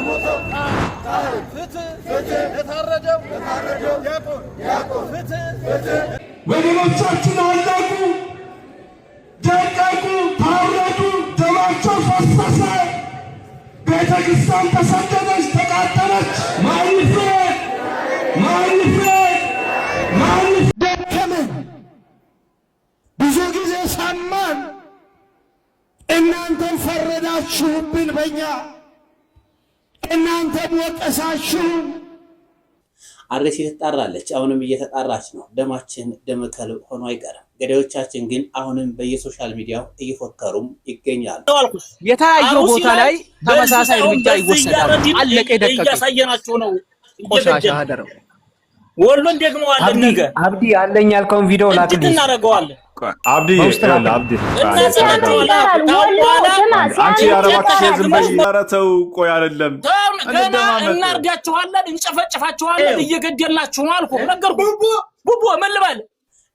የሞተው ፍትህ ለታረደው ያቆም ፍትህ ወገኖቻችን አለቁ፣ ደቀቁ፣ ታረዱ፣ ደማቸው ፈሰሰ፣ ቤተ ክርስቲያን ተሰደደች፣ ተቃጠለች። ማን ይፍረድ? ማን ይፍረድ? ማን ደከመን? ብዙ ጊዜ ሰማን፣ እናንተም ፈረዳችሁብን በእኛ፣ እናንተም ወቀሳችሁ። አርሲ ትጣራለች፣ አሁንም እየተጣራች ነው። ደማችን ደመከል ሆኖ አይቀርም። ገዳዮቻችን ግን አሁንም በየሶሻል ሚዲያው እየፎከሩም ይገኛሉ። የታየው ቦታ ላይ ተመሳሳይ እርምጃ ይወሰዳል። አለቀ ደቀቀ እያሳየናችሁ ነው። ቆሻሻ ሀደረው ወሎን ደግሞ አለ ነገ አብዲ አለኝ ያልከውን ቪዲዮ ላክልኝ እናደርገዋለን። አብዲ አንቺ አረባክሽ ዝም በይ። ኧረ ተው ቆይ አይደለም ገና እናርዳችኋለን፣ እንጨፈጭፋችኋለን፣ እየገደልናችሁ ነው አልኩ። ነገርኩ ቡቡ ምን ልበል።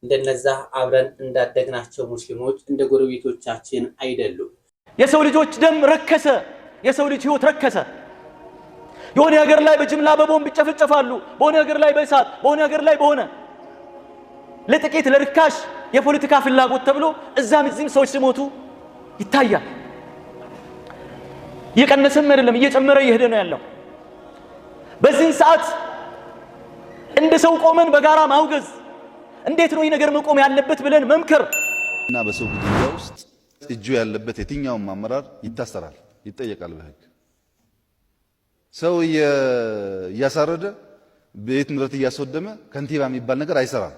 እንደነዛ አብረን እንዳደግናቸው ሙስሊሞች እንደ ጎረቤቶቻችን አይደሉም። የሰው ልጆች ደም ረከሰ፣ የሰው ልጅ ህይወት ረከሰ። የሆነ ሀገር ላይ በጅምላ በቦምብ ይጨፈጨፋሉ፣ በሆነ ሀገር ላይ በእሳት፣ በሆነ ሀገር ላይ በሆነ ለጥቂት ለርካሽ የፖለቲካ ፍላጎት ተብሎ እዛም እዚህም ሰዎች ሲሞቱ ይታያል። እየቀነሰም አይደለም እየጨመረ እየሄደ ነው ያለው። በዚህ ሰዓት እንደ ሰው ቆመን በጋራ ማውገዝ፣ እንዴት ነው ይህ ነገር መቆም ያለበት ብለን መምከር እና በሰው ግድያ ውስጥ እጁ ያለበት የትኛውም አመራር ይታሰራል፣ ይጠየቃል በህግ። ሰው እያሳረደ ቤት ንብረት እያስወደመ ከንቲባ የሚባል ነገር አይሰራም።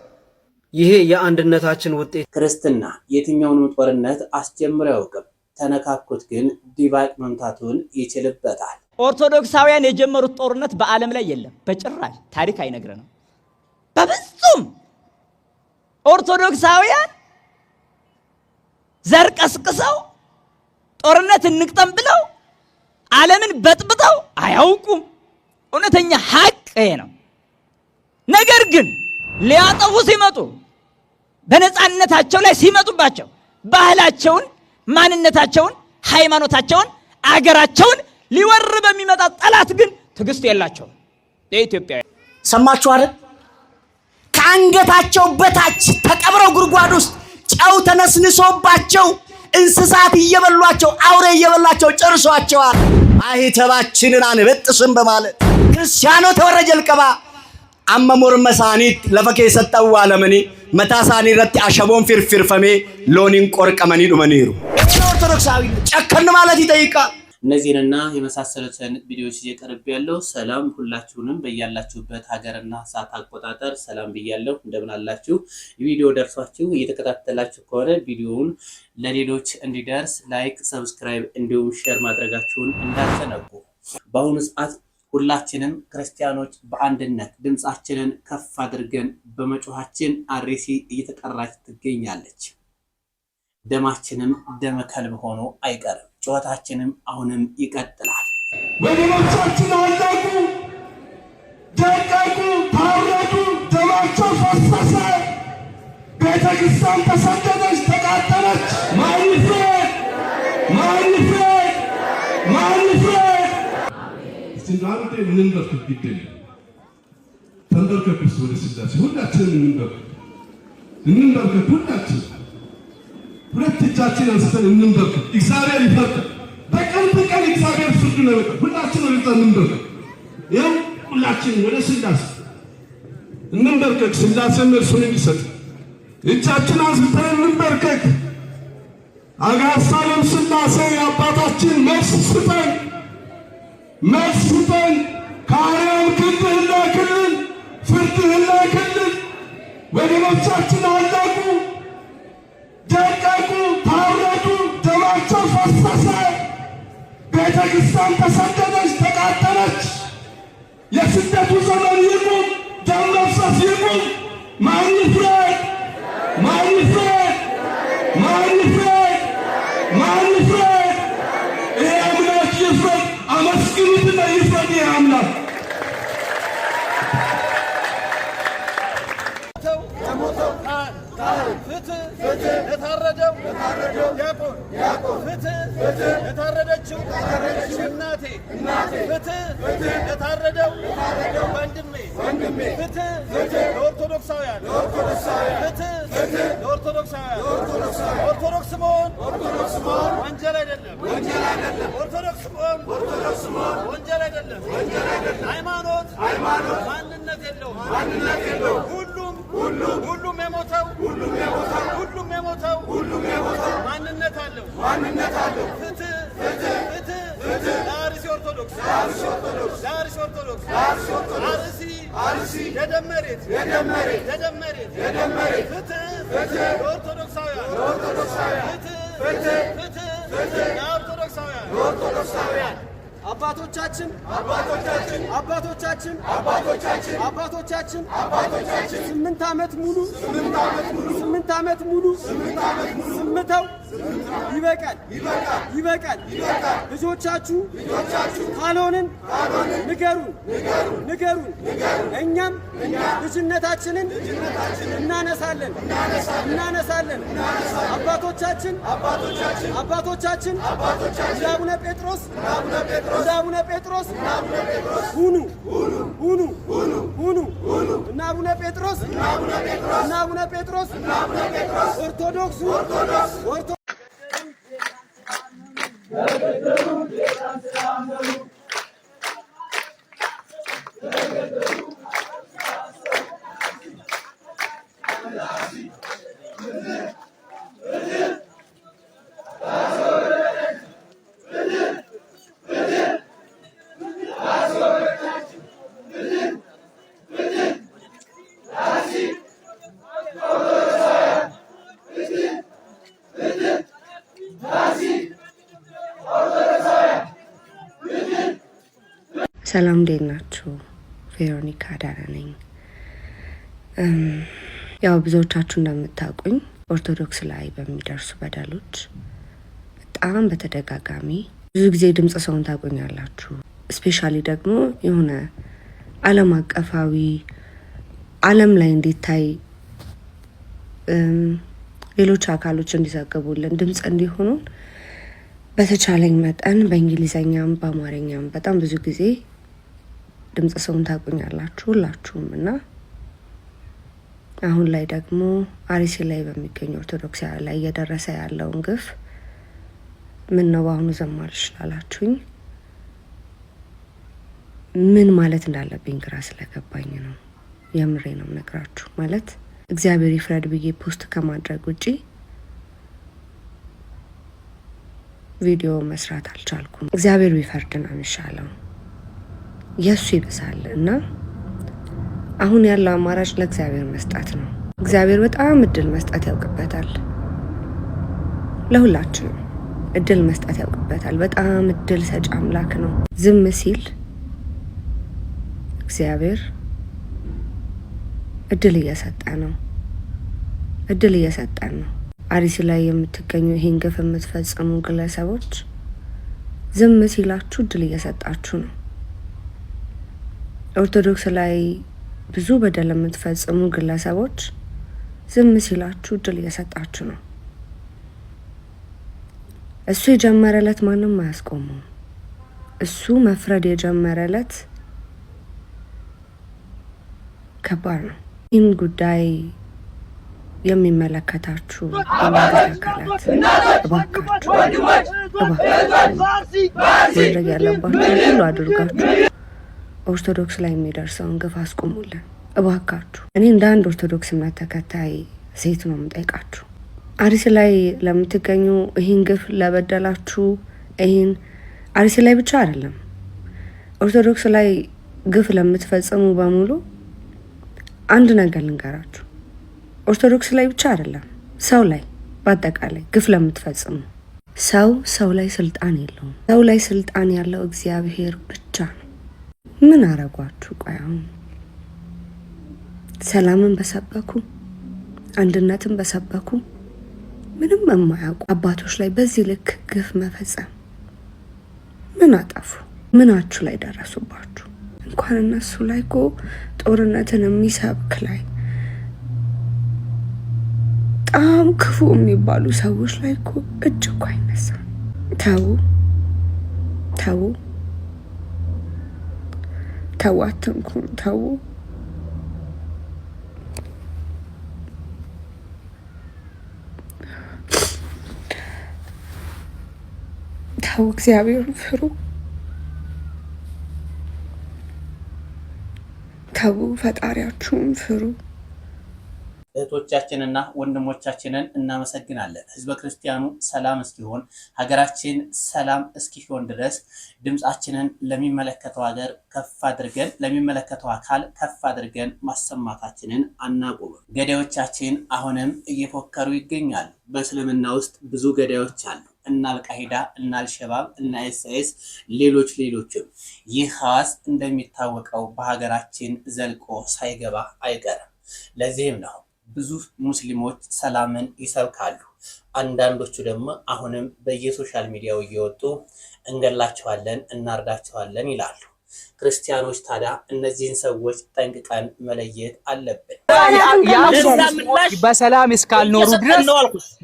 ይሄ የአንድነታችን ውጤት። ክርስትና የትኛውንም ጦርነት አስጀምሮ ያውቅም፣ ተነካኩት ግን ዲባቅ መምታቱን ይችልበታል። ኦርቶዶክሳውያን የጀመሩት ጦርነት በዓለም ላይ የለም፣ በጭራሽ ታሪክ አይነግረንም። በፍጹም ኦርቶዶክሳውያን ዘር ቀስቅሰው ጦርነት እንቅጠም ብለው ዓለምን በጥብጠው አያውቁም። እውነተኛ ሐቅ ይሄ ነው። ነገር ግን ሊያጠፉ ሲመጡ በነፃነታቸው ላይ ሲመጡባቸው ባህላቸውን፣ ማንነታቸውን፣ ሃይማኖታቸውን፣ አገራቸውን ሊወር በሚመጣ ጠላት ግን ትግስት የላቸውም። የኢትዮጵያ ሰማችሁ አይደል? ከአንገታቸው በታች ተቀብረው ጉድጓድ ውስጥ ጨው ተነስንሶባቸው እንስሳት እየበሏቸው አውሬ እየበላቸው ጨርሷቸዋል። ማህተባችንን አንበጥስም በማለት ክርስቲያኖ ተወረጀ ልቀባ አመሞር መሳኒት ለፈከ ሰጣው ዓለመኒ መታሳኒ ረቲ አሸቦን ፍርፍርፈሜ ሎኒን ቆርቀመኒ ዱመኒሩ ኦርቶዶክሳዊ ጨከን ማለት ይጠይቃል። እነዚህንና የመሳሰሉትን ቪዲዮዎች እየቀርብ ያለው ሰላም ሁላችሁንም በእያላችሁበት ሀገርና ሰዓት አቆጣጠር ሰላም ብያለሁ። እንደምን አላችሁ? ቪዲዮ ደርሷችሁ እየተከታተላችሁ ከሆነ ቪዲዮውን ለሌሎች እንዲደርስ ላይክ፣ ሰብስክራይብ እንዲሁም ሼር ማድረጋችሁን እንዳትዘነጉ። በአሁኑ ሰዓት ሁላችንም ክርስቲያኖች በአንድነት ድምጻችንን ከፍ አድርገን በመጮሃችን አርሲ እየተጠራች ትገኛለች። ደማችንም ደመ ከልብ ሆኖ አይቀርም። ጩኸታችንም አሁንም ይቀጥላል። ወገኖቻችን አለቁ፣ ደቀቁ፣ ታረዱ፣ ደማቸው ፈሰሰ፣ ቤተ ክርስቲያን ተሰደደች፣ ተቃጠለች። ማን ይፍረድ? ማን ይፍረድ? ማን ይፍረድ? እናንተ እንንበርክክ ይገኝ ተንበርከክ ወደ ስላሴ ሁላችንም እንንበርክክ ሁላችን ሁለት እጃችን አንስተን እንንበርክክ። እግዚአብሔር ይፈርዳል። በቀን በቀን እግዚአብሔር ፍርድ ነው። ሁላችን ወደ እንንበርክክ። ይኸው ሁላችን ወደ ስላሴ እንንበርክክ። ስላሴ መልሱን እንዲሰጥ እጃችን አንስተን እንንበርክክ። አጋሳለም ስላሴ አባታችን መልስ ስጠን፣ መልስ ስጠን። ካህን ክንድህን ላክልን፣ ፍርድህን ላክልን። ወገኖቻችን አለቁ፣ ደቀቁ፣ ታረዱ፣ ደማቸው ፈሰሰ፣ ቤተ ክርስቲያን ተሰደደች፣ ተቃጠለች። የስደቱ ዘመን ይቁም፣ ደም መፍሰስ ይቁም። ማን ይፍረድ? ማን ይፍረድ? ማን ይፍረድ? ማን ይፍረድ? ይሄ አምላክ ይፍረድ። አመስግኑትና ይፍረድ ይሄ አምላክ። ፍትህ ለታረደው ያቆም ፍትህ ለታረደችው እናቴ ፍትህ ለታረደው ወንድሜ ፍትህ ለኦርቶዶክሳውያን ፍትህ ለኦርቶዶክሳውያን ኦርቶዶክስ መሆን ወንጀል አይደለም ኦርቶዶክስ መሆን ወንጀል አይደለም ሃይማኖት ማንነት የለውም ሁሉም የሞተው ማንነት አለው ፍትህ ለአርሲ ኦርቶዶክስ አርሲ የደመሬት ፍትህ ለኦርቶዶክሳውያን ፍትህ ለኦርቶዶክሳውያን አባቶቻችን 8 ዓመት ሙሉ ዝምተው ይበቃል ልጆቻችሁ ካልሆንን ንገሩን እኛም ልጅነታችንን እናነሳለን አባቶቻችን አቡነ ጴጥሮስ ሁኑ እና አቡነ ጴጥሮስ ኦርቶዶክሱ ሰላም እንዴት ናችሁ? ቬሮኒካ ዳራ ነኝ። ያው ብዙዎቻችሁ እንደምታውቁኝ ኦርቶዶክስ ላይ በሚደርሱ በደሎች በጣም በተደጋጋሚ ብዙ ጊዜ ድምጽ ሰውን ታቆኛላችሁ። ስፔሻሊ ደግሞ የሆነ ዓለም አቀፋዊ ዓለም ላይ እንዲታይ ሌሎች አካሎች እንዲዘግቡልን ድምጽ እንዲሆኑ በተቻለኝ መጠን በእንግሊዘኛም በአማርኛም በጣም ብዙ ጊዜ ድምጽ ሰውን ታቆኛላችሁ ሁላችሁም እና አሁን ላይ ደግሞ አርሲ ላይ በሚገኙ ኦርቶዶክስ ላይ እየደረሰ ያለውን ግፍ ምን ነው በአሁኑ ዘማልሽ ላላችሁኝ ምን ማለት እንዳለብኝ ግራ ስለገባኝ ነው። የምሬ ነው ነግራችሁ ማለት እግዚአብሔር ይፍረድ ብዬ ፖስት ከማድረግ ውጪ ቪዲዮ መስራት አልቻልኩም። እግዚአብሔር ቢፈርድ ነው የሚሻለው፣ የሱ ይብሳል እና አሁን ያለው አማራጭ ለእግዚአብሔር መስጠት ነው። እግዚአብሔር በጣም እድል መስጠት ያውቅበታል። ለሁላችንም እድል መስጠት ያውቅበታል። በጣም እድል ሰጪ አምላክ ነው። ዝም ሲል እግዚአብሔር እድል እየሰጠን ነው። አርሲ ላይ የምትገኙ ይሄን ግፍ የምትፈጽሙ ግለሰቦች ዝም ሲላችሁ እድል እየሰጣችሁ ነው። ኦርቶዶክስ ላይ ብዙ በደል የምትፈጽሙ ግለሰቦች ዝም ሲላችሁ እድል እየሰጣችሁ ነው። እሱ የጀመረለት ማንም አያስቆመው። እሱ መፍረድ የጀመረለት ከባድ ነው። ይህን ጉዳይ የሚመለከታችሁ አካላት እባካችሁ ማድረግ ያለባችሁ ሁሉ አድርጋችሁ ኦርቶዶክስ ላይ የሚደርሰውን ግፍ አስቆሙልን እባካችሁ። እኔ እንደ አንድ ኦርቶዶክስ እምነት ተከታይ ሴት ነው የምጠይቃችሁ። አርሲ ላይ ለምትገኙ ይህን ግፍ ለበደላችሁ፣ ይህን አርሲ ላይ ብቻ አይደለም ኦርቶዶክስ ላይ ግፍ ለምትፈጽሙ በሙሉ አንድ ነገር ልንገራችሁ። ኦርቶዶክስ ላይ ብቻ አይደለም ሰው ላይ በአጠቃላይ ግፍ ለምትፈጽሙ ሰው ላይ ስልጣን የለውም። ሰው ላይ ስልጣን ያለው እግዚአብሔር ብቻ ነው። ምን አረጓችሁ? ቆይ አሁን ሰላምን በሰበኩ አንድነትን በሰበኩ ምንም የማያውቁ አባቶች ላይ በዚህ ልክ ግፍ መፈጸም ምን አጠፉ? ምናችሁ ላይ ደረሱባችሁ? እንኳን እነሱ ላይ እኮ ጦርነትን የሚሰብክ ላይ በጣም ክፉ የሚባሉ ሰዎች ላይ እኮ እጅ እኮ አይነሳም። ተው ተው አትንኩን፣ ተው ተው፣ እግዚአብሔርን ፍሩ፣ ተው ፈጣሪያችሁን ፍሩ። እህቶቻችንና ወንድሞቻችንን እናመሰግናለን። ህዝበ ክርስቲያኑ ሰላም እስኪሆን ሀገራችን ሰላም እስኪሆን ድረስ ድምጻችንን ለሚመለከተው ሀገር ከፍ አድርገን ለሚመለከተው አካል ከፍ አድርገን ማሰማታችንን አናቁም። ገዳዮቻችን አሁንም እየፎከሩ ይገኛሉ። በእስልምና ውስጥ ብዙ ገዳዮች አሉ። እና አልቃይዳ እና አልሸባብ እና ኤስኤስ ሌሎችም። ይህ ሐዋስ እንደሚታወቀው በሀገራችን ዘልቆ ሳይገባ አይቀርም። ለዚህም ነው ብዙ ሙስሊሞች ሰላምን ይሰብካሉ። አንዳንዶቹ ደግሞ አሁንም በየሶሻል ሚዲያው እየወጡ እንገላቸዋለን፣ እናርዳቸዋለን ይላሉ። ክርስቲያኖች ታዲያ እነዚህን ሰዎች ጠንቅቀን መለየት አለብን። በሰላም እስካልኖሩ ድረስ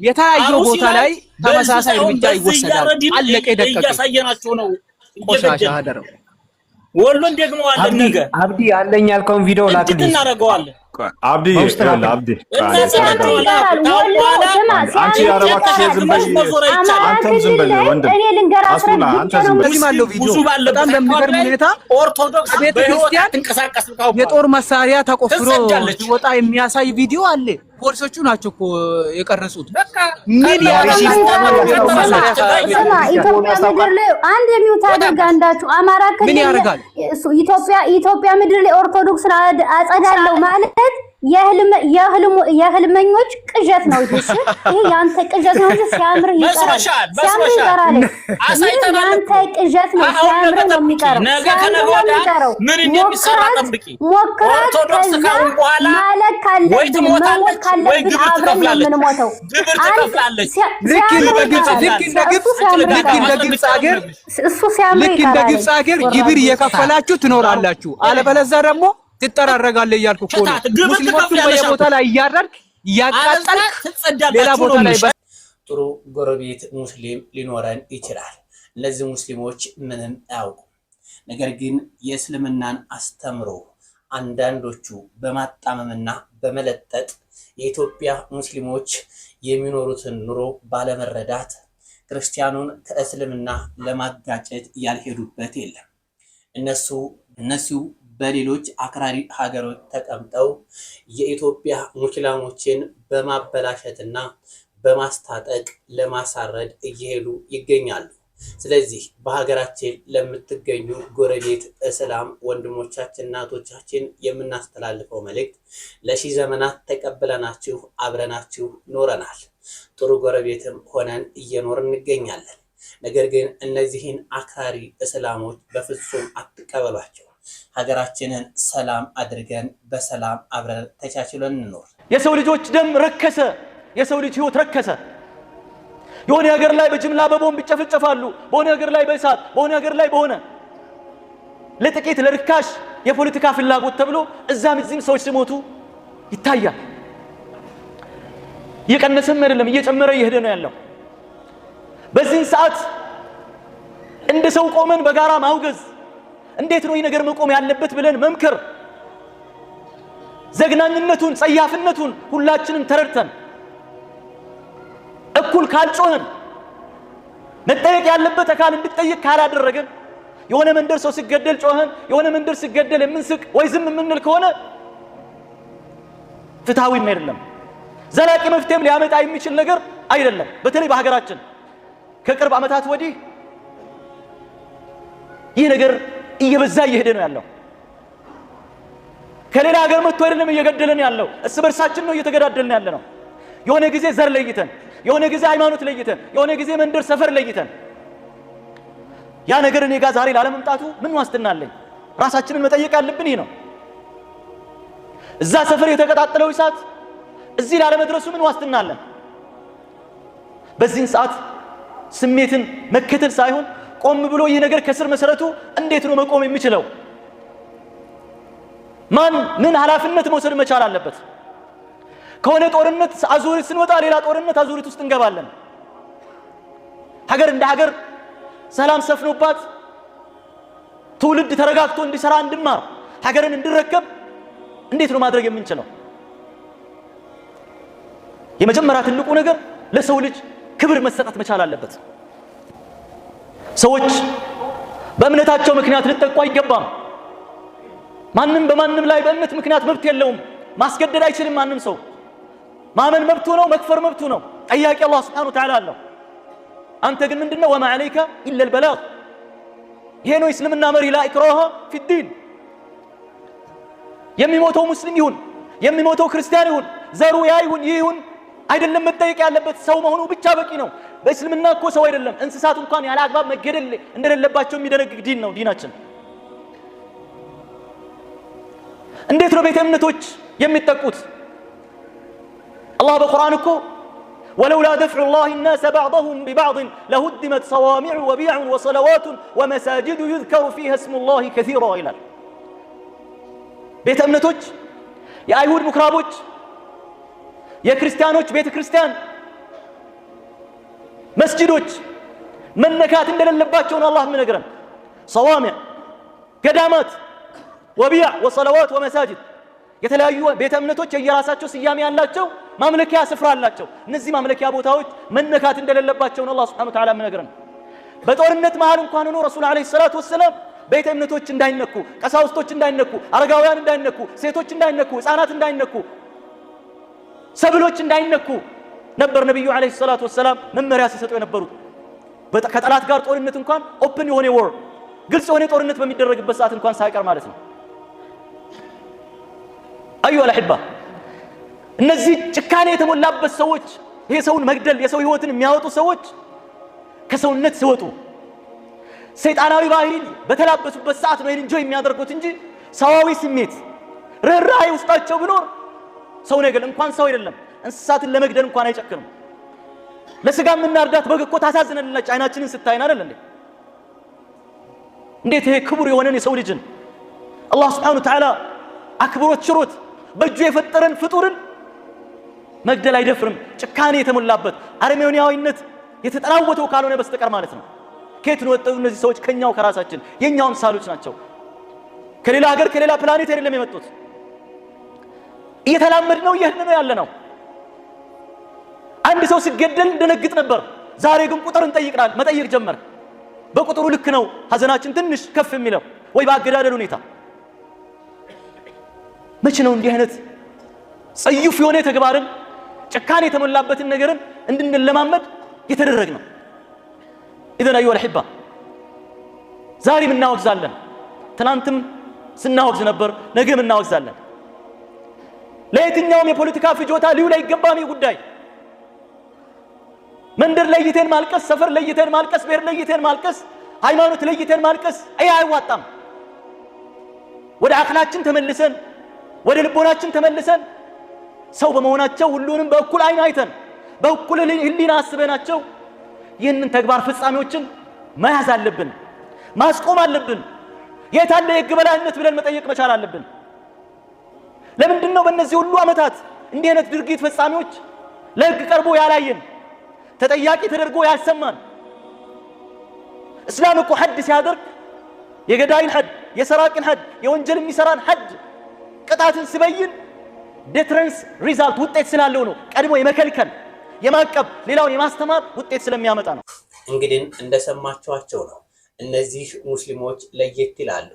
የተለያዩ ቦታ ላይ ተመሳሳይ እርምጃ ይወሰዳል። አለቀ ደቀቀ። እያሳየናቸው ነው። ቆሻሻ ሀደረው ወሎን ደግሞ አለ ነገ አብዲ አለኝ ያልከውን ቪዲዮ ላክልኝ። እናደርገዋለን። አብዲ አብዲ አንቺ ያረባክሽ ዝም በይ። አንተም ዝም በይ ወንድም። እኔ ልንገራችሁ ብዙ በጣም በሚገርም ሁኔታ ኦርቶዶክስ ቤተክርስቲያን ተንቀሳቀስ የጦር መሳሪያ ተቆፍሮ ሲወጣ የሚያሳይ ቪዲዮ አለ። ፖሊሶቹ ናቸው እኮ የቀረጹት። ምን ኢትዮጵያ ምድር ላይ አንድ የሚውት አደጋንዳችሁ አማራ ክልል ኢትዮጵያ ምድር ላይ ኦርቶዶክስ አጸዳለሁ ማለት የህልመኞች ቅዠት ነው። እሺ ይሄ ያንተ ቅዠት ነው እንጂ ሲያምር ይቀራል። ሲያምር ይቀራል። ያንተ ቅዠት ነው። ሲያምር ነው የሚቀረው። ነገ ከነገ ወዲያ ምን እንደሚሰራ ጠብቂ። ኦርቶዶክስ ካሁን በኋላ ወይ ትሞታለች ወይ ግብር ትከፍላለች። ግብር ትከፍላለች። ልክ እንደ ግብፅ ሀገር ግብር እየከፈላችሁ ትኖራላችሁ። አለበለዚያ ደግሞ ትጠራረጋለህ እያልኩ እኮ ነው። ሙስሊሞቹ በየቦታ ላይ እያረድክ እያቃጠልክ ሌላ ቦታ ላይ ጥሩ ጎረቤት ሙስሊም ሊኖረን ይችላል። እነዚህ ሙስሊሞች ምንም አያውቁም። ነገር ግን የእስልምናን አስተምሮ አንዳንዶቹ በማጣመምና በመለጠጥ የኢትዮጵያ ሙስሊሞች የሚኖሩትን ኑሮ ባለመረዳት ክርስቲያኑን ከእስልምና ለማጋጨት ያልሄዱበት የለም። እነሱ በሌሎች አክራሪ ሀገሮች ተቀምጠው የኢትዮጵያ ሙስሊሞችን በማበላሸትና በማስታጠቅ ለማሳረድ እየሄዱ ይገኛሉ። ስለዚህ በሀገራችን ለምትገኙ ጎረቤት እስላም ወንድሞቻችን እናቶቻችን የምናስተላልፈው መልእክት ለሺህ ዘመናት ተቀብለናችሁ አብረናችሁ ኖረናል። ጥሩ ጎረቤትም ሆነን እየኖርን እንገኛለን። ነገር ግን እነዚህን አክራሪ እስላሞች በፍጹም አትቀበሏቸው። ሀገራችንን ሰላም አድርገን በሰላም አብረን ተቻችለን እንኖር። የሰው ልጆች ደም ረከሰ፣ የሰው ልጅ ህይወት ረከሰ። የሆነ ሀገር ላይ በጅምላ በቦምብ ይጨፈጨፋሉ፣ በሆነ ሀገር ላይ በእሳት፣ በሆነ ሀገር ላይ በሆነ ለጥቂት ለርካሽ የፖለቲካ ፍላጎት ተብሎ እዛም እዚህም ሰዎች ሲሞቱ ይታያል። እየቀነሰም አይደለም እየጨመረ እየሄደ ነው ያለው። በዚህ ሰዓት እንደ ሰው ቆመን በጋራ ማውገዝ እንዴት ነው ይህ ነገር መቆም ያለበት ብለን መምከር፣ ዘግናኝነቱን ጸያፍነቱን ሁላችንም ተረድተን እኩል ካልጮህን መጠየቅ ያለበት አካል እንዲጠየቅ ካላደረገን የሆነ መንደር ሰው ሲገደል ጮህን የሆነ መንደር ሲገደል የምንስቅ ወይ ዝም የምንል ከሆነ ፍትሃዊም አይደለም፣ ዘላቂ መፍትሄም ሊያመጣ የሚችል ነገር አይደለም። በተለይ በሀገራችን ከቅርብ ዓመታት ወዲህ ይህ ነገር እየበዛ እየሄደ ነው ያለው። ከሌላ ሀገር መጥቶ አይደለም እየገደለን ያለው፣ እርስ በርሳችን ነው እየተገዳደልን ያለ ነው። የሆነ ጊዜ ዘር ለይተን፣ የሆነ ጊዜ ሃይማኖት ለይተን፣ የሆነ ጊዜ መንደር ሰፈር ለይተን ያ ነገር እኔ ጋር ዛሬ ላለመምጣቱ ምን ዋስትና አለኝ? ራሳችንን መጠየቅ ያለብን ይሄ ነው። እዛ ሰፈር የተቀጣጠለው እሳት እዚህ ላለመድረሱ ምን ዋስትና አለን? በዚህን ሰዓት ስሜትን መከተል ሳይሆን ቆም ብሎ ይህ ነገር ከስር መሰረቱ እንዴት ነው መቆም የሚችለው? ማን ምን ኃላፊነት መውሰድ መቻል አለበት? ከሆነ ጦርነት አዙሪት ስንወጣ ሌላ ጦርነት አዙሪት ውስጥ እንገባለን። ሀገር እንደ ሀገር ሰላም ሰፍኖባት ትውልድ ተረጋግቶ እንዲሰራ እንድማር ሀገርን እንድረከብ እንዴት ነው ማድረግ የምንችለው? የመጀመሪያ ትልቁ ነገር ለሰው ልጅ ክብር መሰጠት መቻል አለበት። ሰዎች በእምነታቸው ምክንያት ሊጠቁ አይገባም። ማንም በማንም ላይ በእምነት ምክንያት መብት የለውም። ማስገደድ አይችልም። ማንም ሰው ማመን መብቱ ነው፣ መክፈር መብቱ ነው። ጠያቂ አላህ Subhanahu Wa Ta'ala አለው። አንተ ግን ምንድነው ወማ عليك الا البلاغ። ይሄ ነው እስልምና መሪ ላ ኢክራሃ ፊ ዲን። የሚሞተው ሙስሊም ይሁን የሚሞተው ክርስቲያን ይሁን ዘሩ ያ ይሁን ይሁን አይደለም መጠየቅ ያለበት ሰው መሆኑ ብቻ በቂ ነው። በእስልምና እኮ ሰው አይደለም እንስሳት እንኳን ያለ አግባብ መገደል እንደሌለባቸው የሚደነግግ ዲን ነው ዲናችን። እንዴት ነው ቤተ እምነቶች የሚጠቁት? አላህ በቁርአን እኮ ولولا دفع الله الناس بعضهم ببعض لهدمت صوامع وبيع وصلوات ومساجد يذكر فيها اسم الله كثيرا ይላል። ቤተ እምነቶች የአይሁድ ምኩራቦች የክርስቲያኖች ቤተ ክርስቲያን መስጂዶች መነካት እንደሌለባቸው ነው አላህ የሚነግረን። صوامع ገዳማት وبيع وصلوات ومساجد የተለያዩ ቤተ እምነቶች የየራሳቸው ስያሜ ያላቸው ማምለኪያ ስፍራ አላቸው። እነዚህ ማምለኪያ ቦታዎች መነካት እንደሌለባቸው ነው አላህ Subhanahu Wa Ta'ala የሚነግረን። በጦርነት መሃል እንኳን ሆኖ ረሱል አለይሂ ሰላቱ ወሰለም ቤተ እምነቶች እንዳይነኩ፣ ቀሳውስቶች እንዳይነኩ፣ አረጋውያን እንዳይነኩ፣ ሴቶች እንዳይነኩ፣ ህፃናት እንዳይነኩ፣ ሰብሎች እንዳይነኩ ነበር ነብዩ አለይሂ ሰላቱ ወሰለም መመሪያ ሲሰጡ የነበሩት። ከጠላት ጋር ጦርነት እንኳን ኦፕን የሆነ ወር ግልጽ የሆነ ጦርነት በሚደረግበት ሰዓት እንኳን ሳይቀር ማለት ነው። አዩ አልአህባ እነዚህ ጭካኔ የተሞላበት ሰዎች ይሄ ሰውን መግደል የሰው ህይወትን የሚያወጡ ሰዎች ከሰውነት ሲወጡ ሰይጣናዊ ባህሪን በተላበሱበት ሰዓት ነው እንጆይ የሚያደርጉት እንጂ ሰዋዊ ስሜት ርህራሄ ውስጣቸው ቢኖር ሰው ነገር እንኳን ሰው አይደለም እንስሳትን ለመግደል እንኳን አይጨክኑም። ለስጋ የምናርዳት በግ እኮ ታሳዝነናለች አይናችንን ስታይን አይደል እንዴ? እንዴት ይሄ ክቡር የሆነን የሰው ልጅን አላህ Subhanahu Wa Ta'ala አክብሮት ሽሮት በእጁ የፈጠረን ፍጡርን መግደል አይደፍርም። ጭካኔ የተሞላበት አረመኔያዊነት የተጠናወተው ካልሆነ በስተቀር ማለት ነው። ከየት ነው ወጣው እነዚህ ሰዎች? ከኛው ከራሳችን የኛው ምሳሌዎች ናቸው። ከሌላ ሀገር ከሌላ ፕላኔት አይደለም የመጡት። እየተላመድ ነው ይሄን ነው ያለ ነው። አንድ ሰው ሲገደል እንደነግጥ ነበር። ዛሬ ግን ቁጥር እንጠይቅናል መጠየቅ ጀመር። በቁጥሩ ልክ ነው ሀዘናችን ትንሽ ከፍ የሚለው ወይ በአገዳደል ሁኔታ። መቼ ነው እንዲህ አይነት ጸይፍ የሆነ ተግባርን ጭካኔ የተሞላበትን ነገርን እንድንለማመድ የተደረግነው? ኢዘን አዩሀል አህባ ዛሬም እናወግዛለን። ትናንትም ስናወግዝ ነበር፣ ነገም እናወግዛለን። ለየትኛውም የፖለቲካ ፍጆታ ሊውል አይገባም። ጉዳይ መንደር ለይተን ማልቀስ፣ ሰፈር ለይተን ማልቀስ፣ ብሔር ለይተን ማልቀስ፣ ሃይማኖት ለይተን ማልቀስ አይዋጣም። ወደ አቅላችን ተመልሰን ወደ ልቦናችን ተመልሰን ሰው በመሆናቸው ሁሉንም በእኩል አይን አይተን በእኩል ህሊና አስበናቸው ይህንን ተግባር ፍጻሜዎችን መያዝ አለብን፣ ማስቆም አለብን። የታለ የህግ በላይነት ብለን መጠየቅ መቻል አለብን። ለምንድን ነው በእነዚህ ሁሉ ዓመታት እንዲህ አይነት ድርጊት ፈጻሚዎች ለህግ ቀርቦ ያላየን ተጠያቂ ተደርጎ ያልሰማን? እስላም እኮ ሐድ ሲያደርግ የገዳይን ሐድ፣ የሰራቅን ሐድ፣ የወንጀል የሚሰራን ሐድ ቅጣትን ሲበይን ዴትረንስ ሪዛልት ውጤት ስላለው ነው። ቀድሞ የመከልከል የማቀብ ሌላውን የማስተማር ውጤት ስለሚያመጣ ነው። እንግዲህ እንደሰማችኋቸው ነው። እነዚህ ሙስሊሞች ለየት ይላሉ።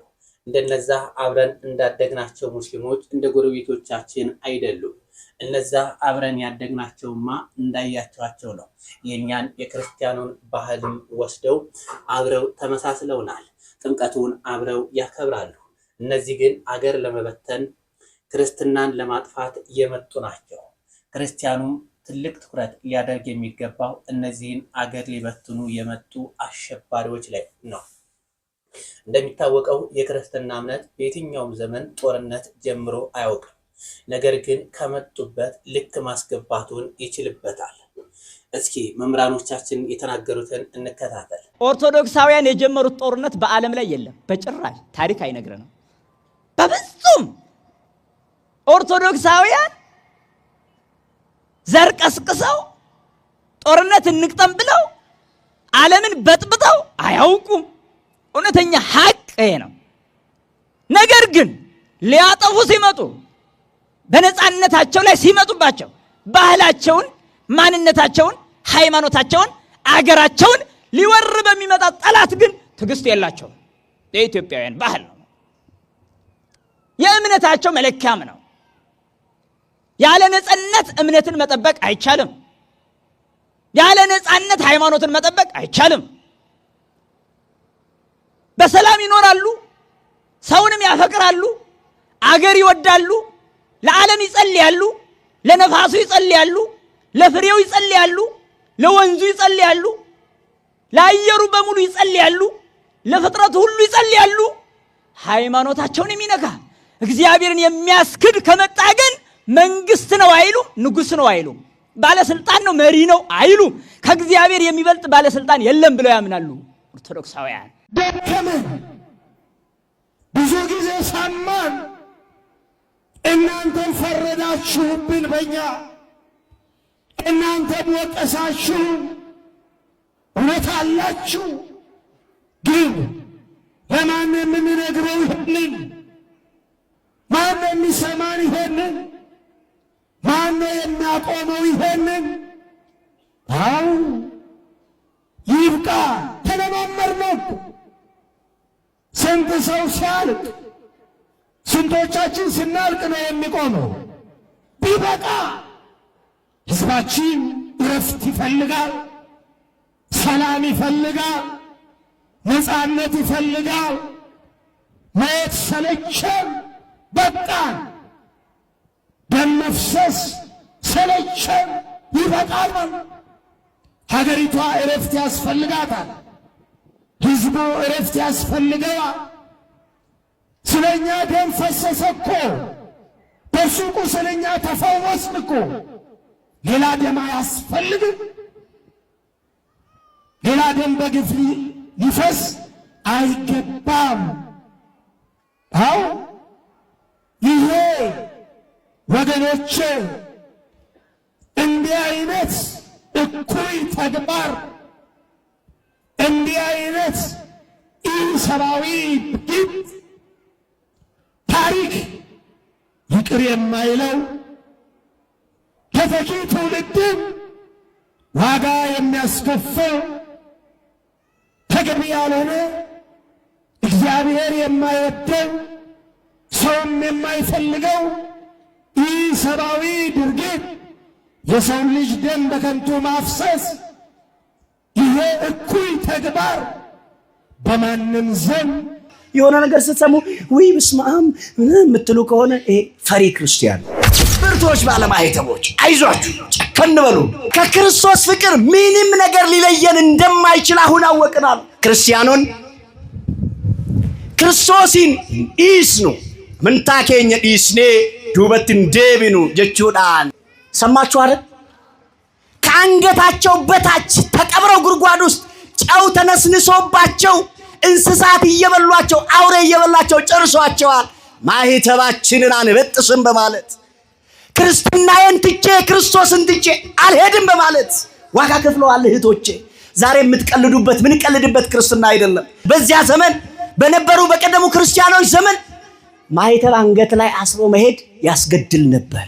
እንደነዛ አብረን እንዳደግናቸው ሙስሊሞች እንደ ጎረቤቶቻችን አይደሉም። እነዛ አብረን ያደግናቸውማ እንዳያቸዋቸው ነው። የኛን የክርስቲያኑን ባህልም ወስደው አብረው ተመሳስለውናል። ጥምቀቱን አብረው ያከብራሉ። እነዚህ ግን አገር ለመበተን ክርስትናን ለማጥፋት የመጡ ናቸው። ክርስቲያኑም ትልቅ ትኩረት ሊያደርግ የሚገባው እነዚህን አገር ሊበትኑ የመጡ አሸባሪዎች ላይ ነው። እንደሚታወቀው የክርስትና እምነት በየትኛውም ዘመን ጦርነት ጀምሮ አያውቅም። ነገር ግን ከመጡበት ልክ ማስገባቱን ይችልበታል። እስኪ መምህራኖቻችን የተናገሩትን እንከታተል። ኦርቶዶክሳውያን የጀመሩት ጦርነት በዓለም ላይ የለም፣ በጭራሽ ታሪክ አይነግረንም። በፍጹም ኦርቶዶክሳውያን ዘር ቀስቅሰው ጦርነት እንቅጠም ብለው ዓለምን በጥብጠው አያውቁም። እውነተኛ ሀቅ ይሄ ነው። ነገር ግን ሊያጠፉ ሲመጡ በነፃነታቸው ላይ ሲመጡባቸው ባህላቸውን፣ ማንነታቸውን፣ ሃይማኖታቸውን፣ አገራቸውን ሊወር በሚመጣ ጠላት ግን ትዕግስት የላቸውም። የኢትዮጵያውያን ባህል ነው። የእምነታቸው መለኪያም ነው። ያለ ነፃነት እምነትን መጠበቅ አይቻልም። ያለ ነፃነት ሃይማኖትን መጠበቅ አይቻልም። በሰላም ይኖራሉ፣ ሰውንም ያፈቅራሉ፣ አገር ይወዳሉ፣ ለዓለም ይጸልያሉ፣ ለነፋሱ ይጸልያሉ፣ ለፍሬው ይጸልያሉ፣ ለወንዙ ይጸልያሉ፣ ለአየሩ በሙሉ ይጸልያሉ፣ ለፍጥረቱ ሁሉ ይጸልያሉ። ሃይማኖታቸውን የሚነካ እግዚአብሔርን የሚያስክድ ከመጣ ግን መንግስት ነው አይሉም፣ ንጉስ ነው አይሉም፣ ባለስልጣን ነው መሪ ነው አይሉም። ከእግዚአብሔር የሚበልጥ ባለስልጣን የለም ብለው ያምናሉ ኦርቶዶክሳውያን። ደከመን፣ ብዙ ጊዜ ሰማን፣ እናንተም ፈረዳችሁብን በእኛ፣ እናንተም ወቀሳችሁ። እውነት አላችሁ፣ ግን ለማን የምንነግረው ይሄንን? ማን የሚሰማን ይሄንን? ማን የሚያቆመው ይሄንን? አሁን ይብቃ፣ ተለማመድነው። ስንት ሰው ሲያልቅ፣ ስንቶቻችን ስናልቅ ነው የሚቆመው? ቢበቃ። ህዝባችን እረፍት ይፈልጋል፣ ሰላም ይፈልጋል፣ ነፃነት ይፈልጋል። ማየት ሰለቸን፣ በቃን። ደም መፍሰስ ሰለቸን፣ ይበቃል። ሀገሪቷ እረፍት ያስፈልጋታል። ህዝቡ እረፍት ያስፈልገዋል። ስለኛ ደም ፈሰሰ እኮ፣ በሱቁ ስለኛ ተፈወስን እኮ። ሌላ ደም አያስፈልግም። ሌላ ደም በግፍ ሊፈስ አይገባም። አዎ ይሄ ወገኖቼ እንዲህ አይነት እኩይ ተግባር፣ እንዲህ አይነት ኢሰብአዊ ድርጊት ታሪክ ይቅር የማይለው ተተኪ ትውልድን ዋጋ የሚያስከፍል ተገቢ ያልሆነ እግዚአብሔር የማይወደው ሰውም የማይፈልገው ኢሰብአዊ ድርጊት፣ የሰው ልጅ ደም በከንቱ ማፍሰስ፣ ይሄ እኩይ ተግባር በማንም ዘንድ የሆነ ነገር ስትሰሙ ወይ በስማም የምትሉ ከሆነ ይሄ ፈሪ ክርስቲያን። ብርቶች ባለማህተቦች አይዟችሁ፣ ጨከን በሉ። ከክርስቶስ ፍቅር ምንም ነገር ሊለየን እንደማይችል አሁን አወቅናል። ክርስቲያኑን ክርስቶስን ኢስኑ ምንታኬኘ ኢስኔ ዱበትን ደብኑ ጀቹዳን። ሰማችሁ አይደል? ከአንገታቸው በታች ተቀብረው ጉድጓድ ውስጥ ጨው ተነስንሶባቸው እንስሳት እየበሏቸው፣ አውሬ እየበላቸው ጨርሷቸዋል። ማህተባችንን አንበጥስም በማለት ክርስትናዬን ትቼ ክርስቶስን ትቼ አልሄድም በማለት ዋጋ ከፍለዋል እህቶቼ። ዛሬ የምትቀልዱበት ምንቀልድበት ክርስትና አይደለም። በዚያ ዘመን በነበሩ በቀደሙ ክርስቲያኖች ዘመን ማህተብ አንገት ላይ አስሮ መሄድ ያስገድል ነበር።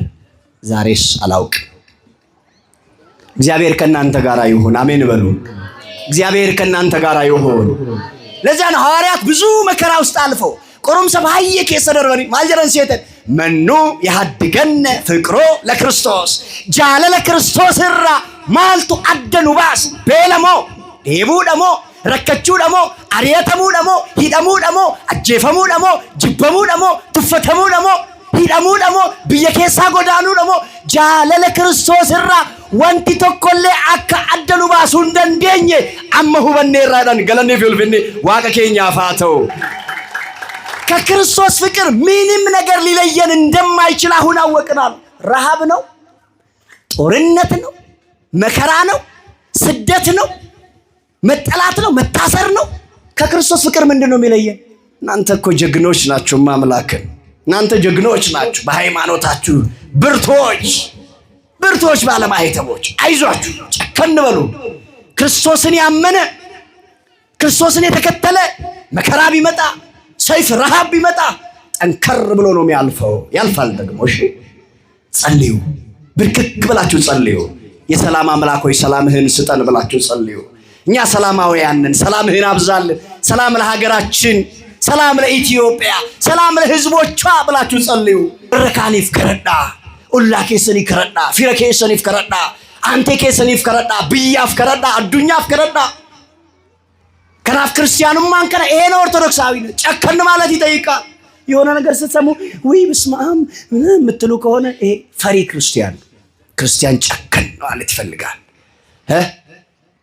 ዛሬስ አላውቅ። እግዚአብሔር ከናንተ ጋር ይሁን። አሜን በሉ። እግዚአብሔር ከናንተ ጋር ይሁን። ለዚያ ነው ሐዋርያት ብዙ መከራ ውስጥ አልፈው ቆሮም ሰባየ ከሰደረኒ ማጀረን ሲተን መኑ ያድገነ ፍቅሮ ለክርስቶስ ጃለ ለክርስቶስ ራ ማልቱ አደኑ ባስ ቤለሞ ዴቡ ደሞ ረከቹ ደሞ አሪያተሙ ደሞ ሂደሙ ደሞ አጀፈሙ ደሞ ጅበሙ ደሞ ትፈተሙ ደሞ ሂደሙ ደሞ በየከሳ ጎዳኑ ደሞ ጃለ ለክርስቶስ ራ ወንቲ ተኮለ አካ አደኑ ባሱ እንደንደኘ አመሁ በኔራዳን ገለኔ ፊልፍኔ ዋቀ ኬኛ ፋተው። ከክርስቶስ ፍቅር ምንም ነገር ሊለየን እንደማይችል አሁን አወቅናል። ረሃብ ነው፣ ጦርነት ነው፣ መከራ ነው፣ ስደት ነው፣ መጠላት ነው፣ መታሰር ነው። ከክርስቶስ ፍቅር ምንድነው የሚለየን? እናንተ እኮ ጀግኖች ናችሁ። ማምላክን እናንተ ጀግኖች ናችሁ። በሃይማኖታችሁ ብርቶች ባለማህተቦች አይዟችሁ፣ ጨከን በሉ። ክርስቶስን ያመነ ክርስቶስን የተከተለ መከራ ቢመጣ ሰይፍ ረሃብ ቢመጣ ጠንከር ብሎ ነው የሚያልፈው። ያልፋል ደግሞ። እሺ ጸልዩ፣ ብርክክ ብላችሁ ጸልዩ። የሰላም አምላክ ሆይ ሰላምህን ስጠን ብላችሁ ጸልዩ። እኛ ሰላማውያንን ሰላምህን አብዛልን። ሰላም ለሀገራችን፣ ሰላም ለኢትዮጵያ፣ ሰላም ለህዝቦቿ ብላችሁ ጸልዩ። ረካኒፍ ከረዳ ኡላ ኬሰኒፍ ከረዳ ፊረ ኬሰኒፍ ከረዳ አንቴ ኬሰኒፍ ከረዳ ብያፍ ከረዳ አዱኛፍ ከረዳ ከናፍ ክርስቲያኑም ማንከራ ይሄ ነው ኦርቶዶክሳዊ ነው። ጨከን ማለት ይጠይቃል። የሆነ ነገር ስትሰሙ ወይ በስማም የምትሉ ከሆነ ይሄ ፈሪ ክርስቲያን ጨከን ማለት ይፈልጋል።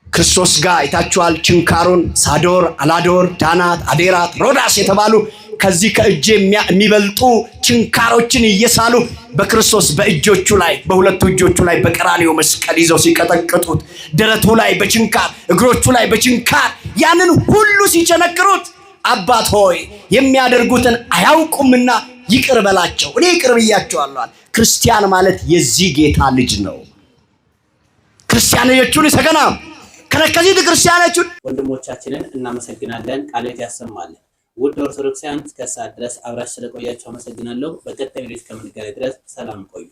ክርስቶስ ጋር አይታችኋል። ችንካሩን ሳዶር፣ አላዶር፣ ዳናት፣ አዴራት፣ ሮዳስ የተባሉ ከዚህ ከእጅ የሚበልጡ ችንካሮችን እየሳሉ በክርስቶስ በእጆቹ ላይ በሁለቱ እጆቹ ላይ በቀራንዮ መስቀል ይዘው ሲቀጠቅጡት፣ ደረቱ ላይ በችንካር እግሮቹ ላይ በችንካር ያንን ሁሉ ሲቸነክሩት አባት ሆይ የሚያደርጉትን አያውቁምና ይቅር በላቸው፣ እኔ ይቅር ብያቸዋለሁ። ክርስቲያን ማለት የዚህ ጌታ ልጅ ነው። ክርስቲያኖቹን ሰገና ከነከዚህ ክርስቲያኖቹን ወንድሞቻችንን እናመሰግናለን። ቃልት ያሰማልን። ውድ ኦርቶዶክሳውያን እስከ ሰዓት ድረስ አብራችሁ ስለቆያችሁ አመሰግናለሁ። በቀጣይ ቪዲዮ እስከምንገናኝ ድረስ ሰላም ቆዩ።